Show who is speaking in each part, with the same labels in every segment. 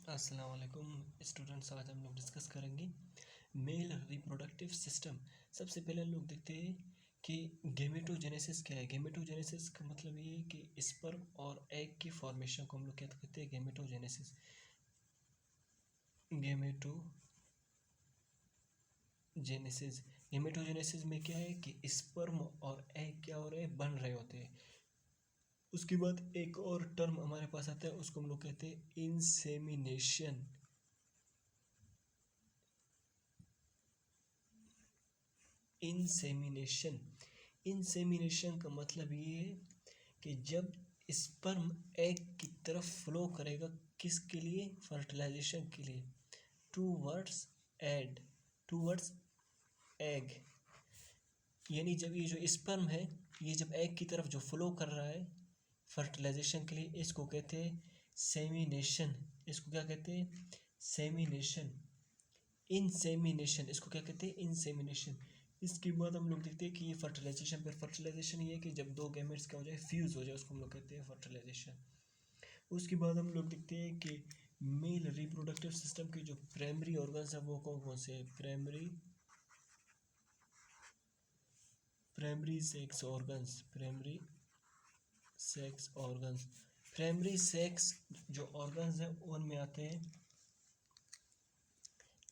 Speaker 1: अस्सलाम वालेकुम स्टूडेंट्स। आज हम लोग डिस्कस करेंगे मेल रिप्रोडक्टिव सिस्टम। सबसे पहले हम लोग देखते हैं कि गेमेटोजेनेसिस क्या है। गेमेटोजेनेसिस का मतलब ये है कि स्पर्म और एग की फॉर्मेशन को हम लोग क्या कहते हैं, गेमेटोजेनेसिस। गेमेटोजेनेसिस गेमेटोजेनेसिस में क्या है कि स्पर्म और एग क्या हो रहे हैं, बन रहे होते हैं। उसके बाद एक और टर्म हमारे पास आता है, उसको हम लोग कहते हैं इंसेमिनेशन। इंसेमिनेशन इंसेमिनेशन का मतलब ये है कि जब स्पर्म एग की तरफ फ्लो करेगा, किसके लिए, फर्टिलाइजेशन के लिए, टूवर्ड्स एड टूवर्ड्स एग। यानी जब ये जो स्पर्म है, ये जब एग की तरफ जो फ्लो कर रहा है फर्टिलाइजेशन के लिए, इसको कहते हैं सेमिनेशन। इसको क्या कहते हैं, सेमिनेशन। इंसेमिनेशन इसको क्या कहते हैं, इंसेमिनेशन। इसके बाद हम लोग देखते हैं कि ये फर्टिलाइजेशन ये है कि जब दो गैमेट्स क्या हो जाए, फ्यूज हो जाए, उसको हम लोग कहते हैं फर्टिलाइजेशन। उसके बाद हम लोग देखते हैं कि मेल रिप्रोडक्टिव सिस्टम के जो प्राइमरी ऑर्गन्स है वो कौन कौन से हैं। Primary sex organs primary sex जो ऑर्गन्स हैं उनमें आते हैं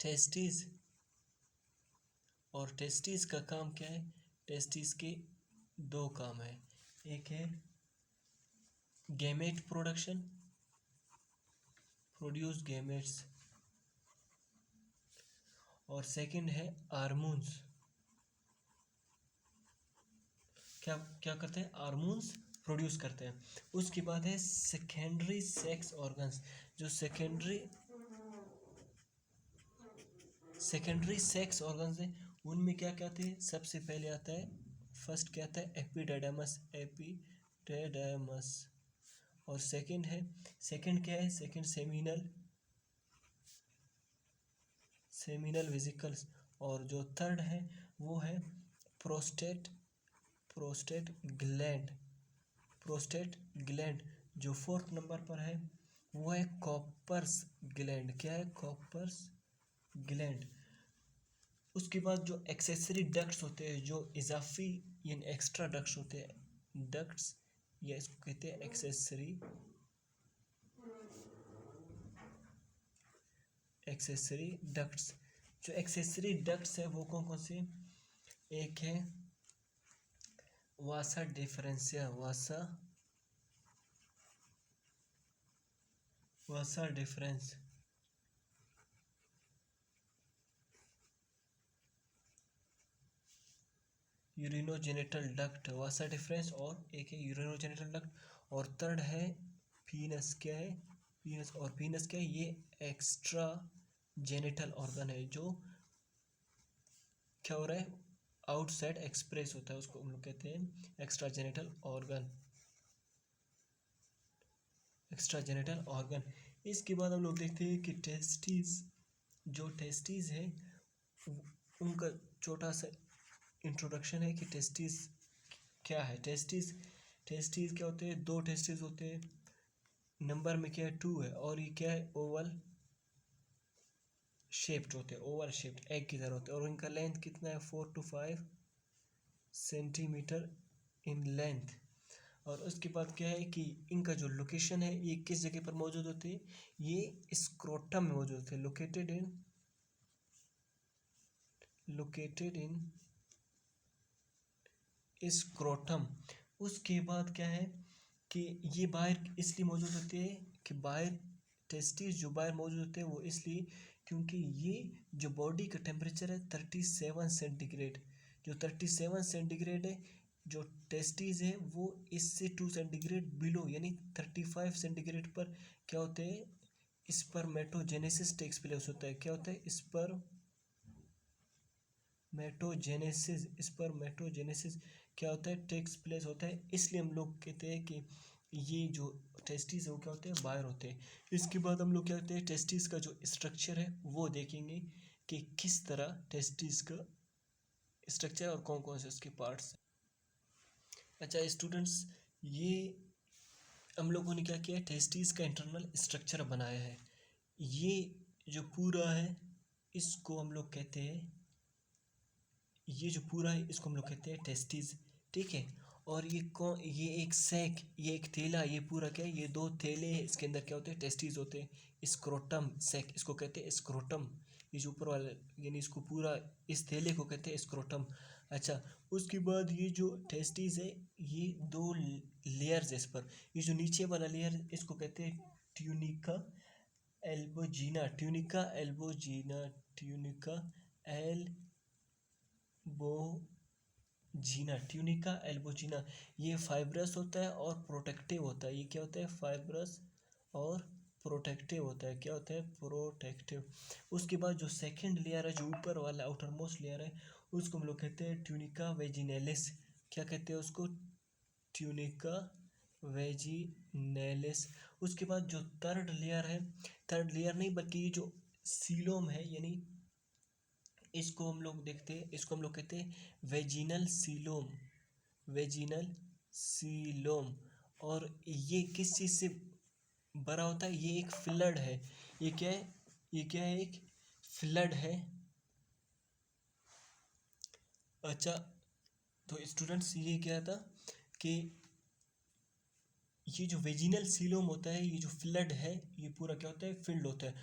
Speaker 1: टेस्टिस। और टेस्टिस का काम क्या है, टेस्टिस के दो काम है। एक है गैमेट प्रोडक्शन, प्रोड्यूस गैमेट्स, और सेकंड है हार्मोन्स। क्या क्या करते हैं, हार्मोन्स प्रोड्यूस करते हैं। उसके बाद है सेकेंडरी सेक्स ऑर्गन्स। जो सेकेंडरी सेक्स ऑर्गन्स हैं उनमें क्या क्या आते हैं, सबसे पहले आता है, फर्स्ट क्या आता है, एपिडेडमस। और सेकंड क्या है, सेकंड सेमिनल वेसिकल्स। और जो थर्ड है वो है prostate prostate gland prostate gland. जो फोर्थ नंबर पर है वो है कॉपर्स ग्लैंड। क्या है, कॉपर्स ग्लैंड। उसके बाद जो एक्सेसरी डक्ट्स होते हैं, जो इजाफी यानी एक्स्ट्रा डक्ट्स होते हैं, डक्ट्स, या इसको कहते हैं एक्सेसरी डक्ट्स। जो एक्सेसरी डक्ट्स है वो कौन कौन से, एक है वासा डिफरेंशिया वासा डिफरेंस, यूरिनोजेनिटल डक्ट, वासा डिफरेंस, और एक है यूरिनोजेनिटल डक्ट। और थर्ड है पीनस। क्या है, पीनस। और पीनस क्या है, ये एक्स्ट्रा जेनिटल ऑर्गन है जो क्या हो रहा है, आउटसाइड एक्सप्रेस होता है, उसको हम लोग कहते हैं एक्स्ट्रा जेनिटल ऑर्गन। इसके बाद हम लोग देखते हैं कि टेस्टिस है, उनका छोटा सा इंट्रोडक्शन है कि टेस्टिस क्या है। टेस्टिस क्या होते हैं, दो टेस्टिस होते हैं, नंबर में क्या है, 2 है, और ये क्या है, ओवल शेप्ड होते हैं, ओवल शेप्ड एग की तरह होते हैं। और इनका लेंथ कितना है, 4 to 5 सेंटीमीटर इन लेंथ। और उसके बाद क्या है कि इनका जो लोकेशन है, ये किस जगह पर मौजूद होते हैं, ये स्क्रोटम में मौजूद होते हैं, लोकेटेड इन स्क्रोटम। उसके बाद क्या है कि ये बाहर इसलिए मौजूद होते हैं कि बाहर टेस्टिस जो बाहर मौजूद होते हैं वो इसलिए क्योंकि ये जो बॉडी का टेम्परेचर है 37 सेंटीग्रेड, जो 37 सेंटीग्रेड है, जो टेस्टिस है वो इससे 2 सेंटीग्रेड बिलो यानी 35 सेंटीग्रेड पर क्या होते हैं, स्पर्मेटोजेनेसिस टेक्स प्लेस होता है। क्या होता है, स्पर्मेटोजेनेसिस क्या होता है, टेक्स प्लेस होता है। इसलिए हम लोग कहते हैं कि ये जो टेस्टिस है वो क्या होते हैं, बाहर होते हैं। इसके बाद हम लोग क्या कहते हैं, टेस्टिस का जो स्ट्रक्चर है वो देखेंगे कि किस तरह टेस्टिस का स्ट्रक्चर और कौन कौन से उसके पार्ट्स। अच्छा स्टूडेंट्स, ये हम लोगों ने क्या किया है, टेस्टिस का इंटरनल स्ट्रक्चर बनाया है। ये जो पूरा है इसको हम लोग कहते हैं, ये जो पूरा है इसको हम लोग कहते हैं टेस्टिस, ठीक है। और ये एक सैक, ये एक थैला, ये पूरा क्या है, ये दो थैले हैं, इसके अंदर क्या होते हैं, टेस्टिस होते हैं। स्क्रोटम सैक इसको कहते हैं स्क्रोटम, ये जो ऊपर वाला यानी इसको पूरा इस थैले को कहते हैं स्क्रोटम। अच्छा, उसके बाद ये जो टेस्टिस है ये दो लेयर्स है इस पर। ये जो नीचे वाला लेयर इसको कहते हैं ट्यूनिका एल्बोजीना, ट्यूनिका एल्बोजीना, ट्यूनिका एल्बोजीना, ट्यूनिका एल्बोजीना। ये फाइब्रस होता है और प्रोटेक्टिव होता है। ये क्या होता है, फाइब्रस और प्रोटेक्टिव होता है। क्या होता है, प्रोटेक्टिव। उसके बाद जो सेकंड लेयर है, जो ऊपर वाला आउटर मोस्ट लेयर है, उसको हम लोग कहते हैं ट्यूनिका वेजिनेलिस। क्या कहते हैं उसको, ट्यूनिका वेजिनेलिस। उसके बाद जो थर्ड लेयर है, थर्ड लेयर नहीं बल्कि ये जो सीलोम है, यानी इसको हम लोग देखते हैं, इसको हम लोग कहते हैं वेजिनल सीलोम, वेजिनल सीलोम। और ये किस चीज़ से भरा होता है, ये एक फ्लड है। ये क्या है, ये क्या है, एक फ्लड है। अच्छा, तो स्टूडेंट्स ये क्या था कि ये जो वेजिनल सीलोम होता है, ये जो फ्लड है, ये पूरा क्या होता है, फिल्ड होता है।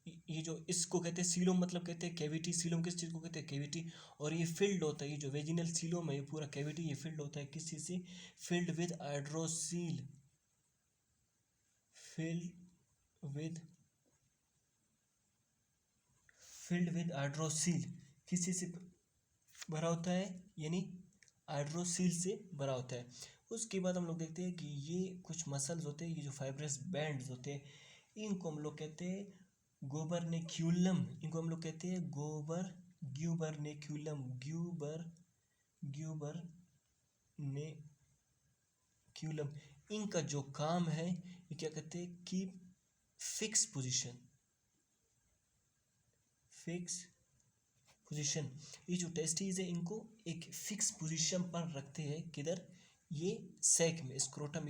Speaker 1: ये जो इसको कहते हैं सीलोम, मतलब कहते हैं कैविटी। सीलोम किस चीज़ को कहते हैं, कैविटी। और ये फिल्ड होता है, ये जो वेजिनल सीलोम है ये पूरा कैविटी, ये फिल्ड होता है किस चीज़ से, filled with hydrocele, filled with, filled with hydrocele. किस चीज़ से भरा होता है, यानी हाइड्रोसील से भरा होता है। उसके बाद हम लोग देखते हैं कि ये कुछ मसल्स होते हैं, ये जो फाइब्रस बैंड्स होते हैं, इनको हम लोग कहते हैं गोबरनेक्यूलम। इनको हम लोग कहते हैं ग्यूबरनेक्यूलम, ग्यूबरनेक्यूलम। इनका जो काम है, ये क्या कहते हैं, keep fix position, fix position. ये जो टेस्टिस है इनको एक फिक्स पोजीशन पर रखते हैं, किधर, ये सैक में, स्क्रोटम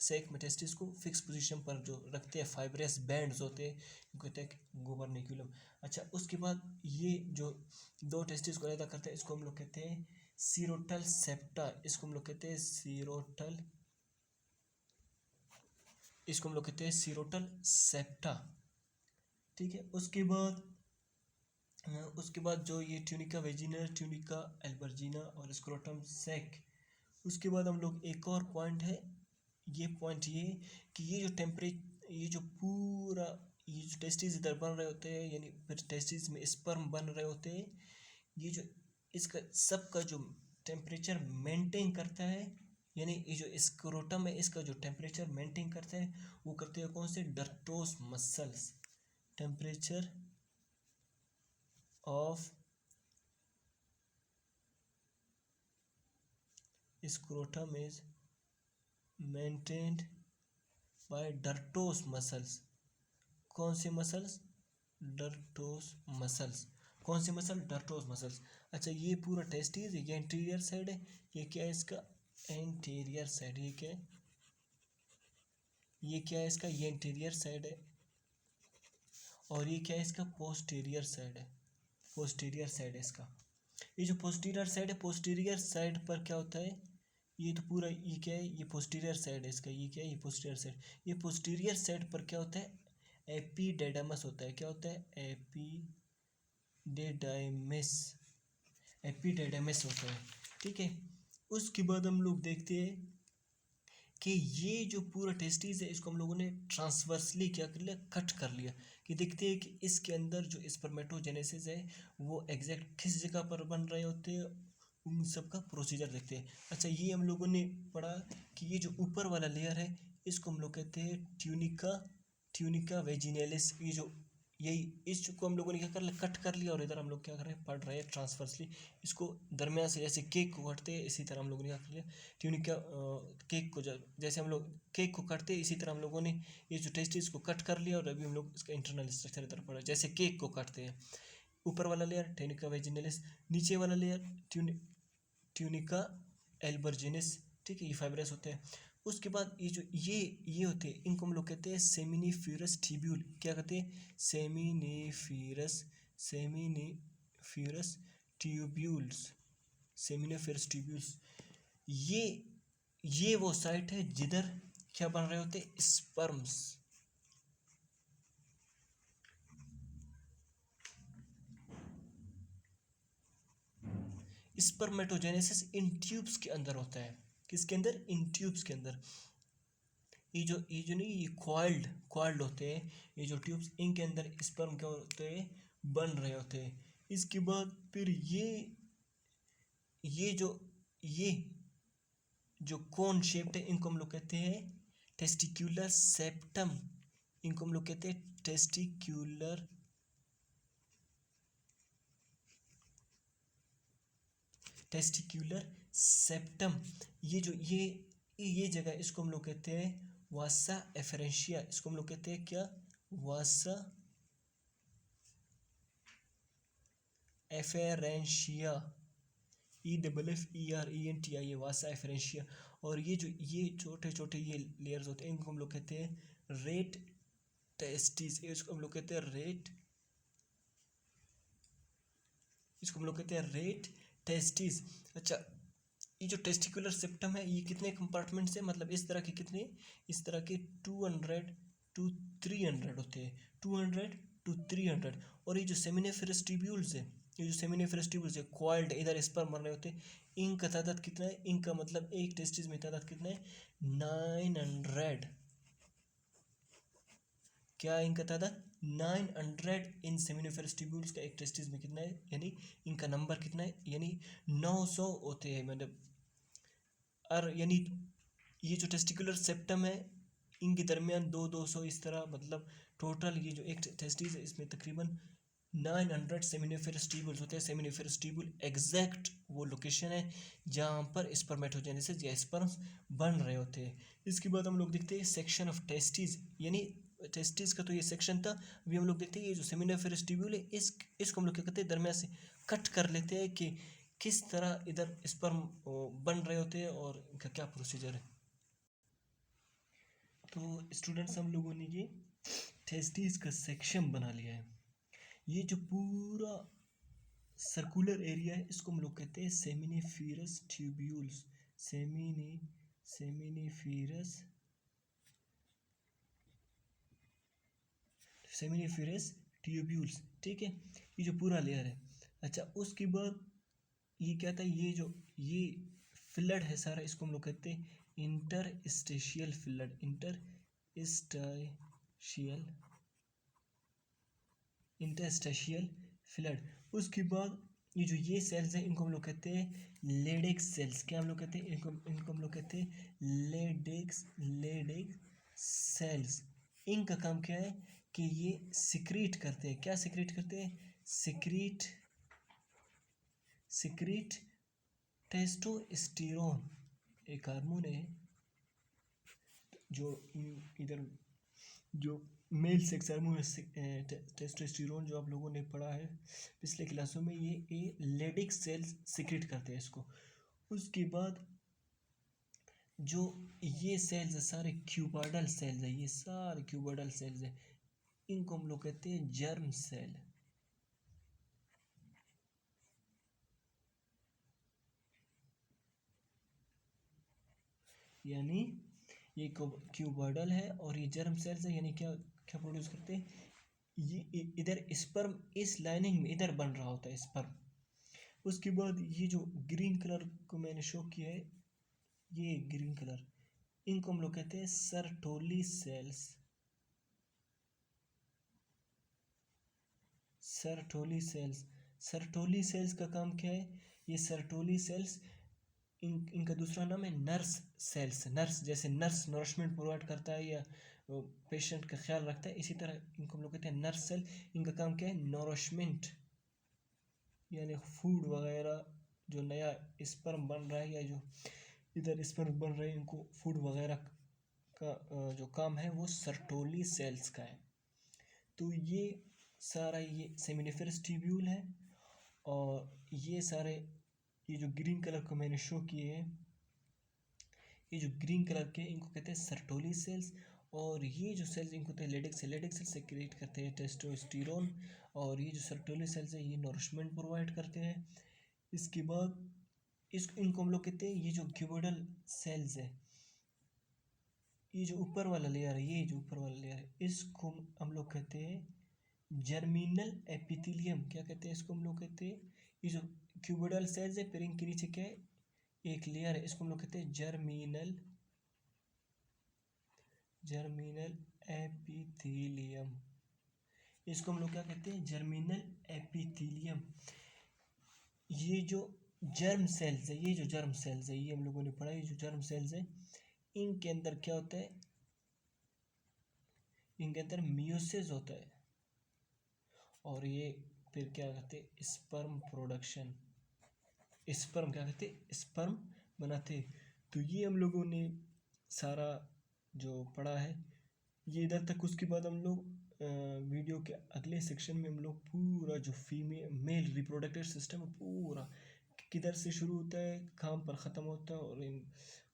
Speaker 1: सैक में टेस्टिस को फिक्स पोजीशन पर जो रखते हैं, फाइब्रस बैंड्स होते हैं, इनको कहते हैं गोबरनिकुलम। अच्छा, उसके बाद ये जो दो टेस्टिस को अलग करते हैं, इसको हम लोग कहते हैं सीरोटल सेप्टा, इसको हम लोग कहते हैं सीरोटल, इसको हम लोग कहते हैं सीरोटल सेप्टा, ठीक है। उसके बाद जो ये ट्यूनिका वेजिना, ट्यूनिका एल्बर्जिना और स्क्रोटम सैक। उसके बाद हम लोग एक और पॉइंट है, ये पॉइंट ये कि ये जो ये जो पूरा ये जो टेस्टिस इधर बन रहे होते हैं, यानी फिर टेस्टिस में स्पर्म बन रहे होते हैं, ये जो इसका सबका जो टेम्परेचर मेंटेन करता है, यानी ये जो स्क्रोटम है इसका जो टेम्परेचर मेंटेन करता है, वो करते हैं कौन से, dartos muscles. Temperature of scrotum is maintained by dartos muscles. कौन से मसल्स, डर्टोस मसल्स। कौन से मसल, डर्टोस मसल्स। अच्छा, ये पूरा टेस्टिस है, ये एंटीरियर साइड है। ये क्या है इसका, एंटीरियर साइड। ये क्या है, ये क्या है इसका, ये एंटीरियर साइड है। और ये क्या है इसका, पोस्टीरियर साइड है, पोस्टीरियर साइड है इसका। ये जो पोस्टीरियर साइड है, पोस्टीरियर साइड पर क्या होता है, ये तो पूरा ये क्या है, ये पोस्टीरियर साइड है इसका। ये क्या है, ये पोस्टीरियर साइड। ये पोस्टीरियर साइड पर क्या होता है, एपिडेडमस होता है। क्या होता है, एपिडेडमस, एपिडेडमस होता है, ठीक है। उसके बाद हम लोग देखते हैं कि ये जो पूरा टेस्टिस है इसको हम लोगों ने ट्रांसवर्सली क्या कर लिया, कट कर लिया। कि देखते हैं कि इसके अंदर जो स्पर्मेटोजेनेसिस है वो एग्जैक्ट किस जगह पर बन रहे होते हैं, उन सब का प्रोसीजर देखते हैं। अच्छा, ये हम लोगों ने पढ़ा कि ये जो ऊपर वाला लेयर है इसको हम लोग कहते हैं ट्यूनिका, ट्यूनिका वेजिनेलिस। ये जो यही इसको हम लोगों ने क्या कर लिया, कट कर लिया। और इधर हम लोग क्या कर रहे हैं, पढ़ रहे हैं ट्रांसवर्सली। इसको दरमियान से जैसे केक को काटते हैं इसी तरह हम लोगों ने क्या कर लिया, ट्यूनिका केक को जैसे हम लोग केक को काटते हैं, इसी तरह हम लोगों ने ये जो टेस्टिस को कट कर लिया। और अभी हम लोग इसका इंटरनल स्ट्रक्चर इधर पढ़ा, जैसे केक को काटते हैं। ऊपर वाला लेयर ट्यूनिका वेजिनेलिस, नीचे वाला लेयर ट्यूनिका एल्बर्जिनिस, ठीक है, ये फाइब्रस होते हैं। उसके बाद ये जो ये होते हैं, इनको हम लोग कहते हैं सेमिनिफेरस ट्यूब्यूल। क्या कहते हैं? Seminiferous tubules, seminiferous tubules. ये ये वो साइट है जिधर क्या बन रहे होते? स्पर्म्स। स्पर्मेटोजेनेसिस इन ट्यूब्स के अंदर होता है। किसके अंदर? इन ट्यूब्स के अंदर। ये जो नहीं, ये कॉइल्ड होते हैं, ये जो ट्यूब्स, इनके अंदर स्पर्म क्या होते हैं? बन रहे होते हैं। इसके बाद फिर ये जो ये जो कोन शेप्ड है, इनको हम लोग कहते हैं टेस्टिक्युलर सेप्टम। इनको हम लोग कहते हैं टेस्टिक्युलर सेप्टम। ये जो ये जगह, इसको हम लोग कहते हैं वासा एफरेंशिया। इसको हम लोग कहते हैं क्या? वासा एफरेंशिया, EFFERENTIA, वासा एफरेंशिया। और ये छोटे छोटे ये लेयर्स होते हैं, इनको हम लोग कहते हैं रेट टेस्टिस। इसको हम लोग कहते हैं रेट टेस्टिस। अच्छा, ये जो टेस्टिकुलर सेप्टम है, ये कितने कंपार्टमेंट से, मतलब इस तरह के कितने, इस तरह के 200 to 300 होते हैं, 200 to 300। और ये जो सेमिनिफेरस ट्यूब्यूल्स है, ये जो सेमिनिफेरस ट्यूब्यूल्स है कॉइल्ड, इधर स्पर्म बन रहे होते हैं। इनका तादाद कितना है? इनका मतलब एक टेस्टिस में तादाद कितना है? 900। क्या इनका तादाद? 900 इन सेमिनिफेरस ट्यूब्यूल्स का एक टेस्टिस में कितना है, यानी इनका नंबर कितना है? यानी 900 होते हैं, मतलब। और यानी ये जो टेस्टिकुलर सेप्टम है, इनके दरमियान 200 इस तरह, मतलब टोटल ये जो एक टेस्टिस है, इसमें तकरीबन 900 सेमिनिफेरस ट्यूब्यूल्स होते हैं। सेमिनिफेरस ट्यूब्यूल एग्जैक्ट वो लोकेशन है जहाँ पर स्पर्मेटोजेनेसिस या स्पर्म्स बन रहे होते हैं। इसके बाद हम लोग देखते हैं सेक्शन ऑफ टेस्टिस, यानी टेस्टिस का तो ये सेक्शन था। अभी हम लोग देखते हैं ये जो सेमिनिफेरस ट्यूब्यूल है, इसको हम लोग क्या करते हैं, दरमियान से कट कर लेते हैं कि किस तरह इधर स्पर्म बन रहे होते हैं और इनका क्या प्रोसीजर है। तो स्टूडेंट्स, हम लोगों ने ये टेस्टिस का सेक्शन बना लिया है। ये जो पूरा सर्कुलर एरिया है, इसको हम लोग कहते हैं seminiferous tubules. Seminiferous seminiferous tubules, ठीक है। ये जो पूरा लेयर है। अच्छा, उसके बाद ये क्या था? ये फ्लड है सारा, इसको हम लोग कहते हैं इंटरस्टेशियल फ्लड। उसके बाद ये सेल्स हैं, इनको हम लोग कहते हैं लेडिक सेल्स। क्या हम लोग कहते हैं? इनको हम लोग कहते हैं लेडिक सेल्स। इनका काम क्या है कि ये सिक्रीट करते हैं। क्या सिक्रीट करते हैं? सिक्रीट टेस्टोस्टेरोन, एक हार्मोन है जो इधर जो मेल सेक्स हार्मोन है, टेस्टोस्टेरोन, जो आप लोगों ने पढ़ा है पिछले क्लासों में। ये लेडिक सेल्स सिक्रीट करते हैं इसको। उसके बाद जो ये सेल्स सारे क्यूबॉइडल सेल्स है, ये सारे क्यूबॉइडल सेल्स है, इनको हम लोग कहते हैं जर्म सेल। यानी ये क्यूबॉइडल है और ये जर्म सेल्स है, यानी क्या क्या प्रोड्यूस करते हैं? ये इधर स्पर्म इस लाइनिंग में इधर बन रहा होता है स्पर्म। उसके बाद ये जो ग्रीन कलर को मैंने शो किया है, ये ग्रीन कलर, इनको हम लोग कहते हैं सर्टोली सेल्स। सर्टोली सेल्स का काम क्या है? ये सर्टोली सेल्स, इनका दूसरा नाम है नर्स सेल्स। नर्स, जैसे नर्स नरिशमेंट प्रोवाइड करता है या पेशेंट का ख्याल रखता है, इसी तरह इनको हम लोग कहते हैं नर्स सेल। इनका काम क्या है? नरिशमेंट, यानी फूड वगैरह, जो नया स्पर्म बन रहा है या जो इधर स्पर्म बन रहे हैं, इनको फूड वगैरह का जो काम है वो सर्टोली सेल्स का है। तो ये सारा ये सेमिनिफेरस ट्यूब्यूल है। और ये सारे ये जो ग्रीन कलर को मैंने शो किए हैं, ये जो ग्रीन कलर के इनको कहते हैं सर्टोली सेल्स, और ये जो सेल्स इनको कहते हैं Leydig cell. Leydig cell secrete करते हैं टेस्टोस्टेरोन, और ये जो सर्टोली सेल्स है ये नरिशमेंट प्रोवाइड करते हैं। इसके बाद इनको हम लोग कहते हैं, ये जो क्यूबिडल सेल्स है, ये जो ऊपर वाला लेयर है, ये जो ऊपर वाला लेयर है, इसको हम लोग कहते हैं जर्मिनल एपिथेलियम। क्या कहते हैं इसको हम लोग कहते हैं, ये जो क्यूबिडल सेल्स है फिर इनके नीचे क्या है, एक लेयर है, इसको हम लोग कहते हैं जर्मिनल एपिथेलियम। इसको हम लोग क्या कहते हैं, जर्मिनल एपिथेलियम। ये जो जर्म सेल्स है, ये जो जर्म सेल्स है, ये हम लोगों ने पढ़ा, ये जो जर्म सेल्स है इनके अंदर क्या होता है, इनके अंदर मियोसिस होता है, और ये फिर क्या कहते हैं, स्पर्म प्रोडक्शन, स्पर्म क्या कहते हैं, स्पर्म बनाते। तो ये हम लोगों ने सारा जो पढ़ा है ये इधर तक। उसके बाद हम लोग वीडियो के अगले सेक्शन में हम लोग पूरा जो मेल रिप्रोडक्टिव सिस्टम है पूरा किधर से शुरू होता है, कहाँ पर ख़त्म होता है, और इन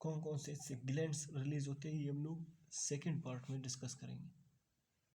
Speaker 1: कौन कौन से इससे ग्लैंड्स रिलीज होते हैं, ये हम लोग सेकंड पार्ट में डिस्कस करेंगे।